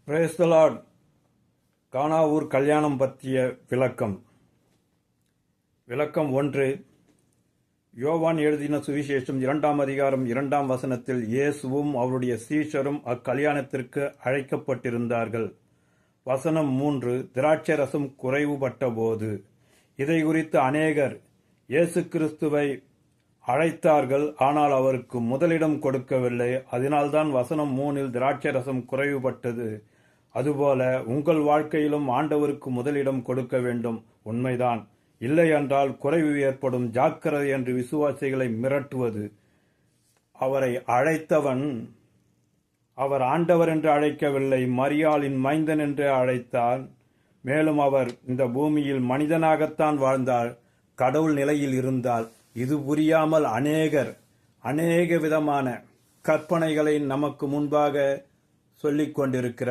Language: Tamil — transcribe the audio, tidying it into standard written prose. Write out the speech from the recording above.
Praise the Lord. கானாவூர் கல்யாணம் பற்றிய விளக்கம். 1. யோவான் எழுதின சுவிசேஷம் 2 அதிகாரம் 2 வசனத்தில் இயேசுவும் அவருடைய சீஷரும் அக்கல்யாணத்திற்கு அழைக்கப்பட்டிருந்தார்கள். வசனம் 3. திராட்சை ரசம் குறைவுபட்ட போது. இதை குறித்து அநேகர் இயேசு கிறிஸ்துவை அழைத்தார்கள், ஆனால் அவருக்கு முதலிடம் கொடுக்கவில்லை. அதனால்தான் வசனம் 3 திராட்சை ரசம் குறைவுபட்டது. அதுபோல உங்கள் வாழ்க்கையிலும் ஆண்டவருக்கு முதலிடம் கொடுக்க வேண்டும். உண்மைதான். இல்லை என்றால் குறைவு ஏற்படும். ஜாக்கிரதை என்று விசுவாசிகளை மிரட்டுவது. அவரை அழைத்தவன் அவர் ஆண்டவர் என்று அழைக்கவில்லை, மரியாளின் மைந்தன் என்று அழைத்தான். மேலும் அவர் இந்த பூமியில் மனிதனாகத்தான் வாழ்ந்தார், கடவுள் நிலையில் இருந்தால். இது புரியாமல் அநேக விதமான கற்பனைகளை நமக்கு முன்பாக சொல்லிக் கொண்டிருக்கிறார்.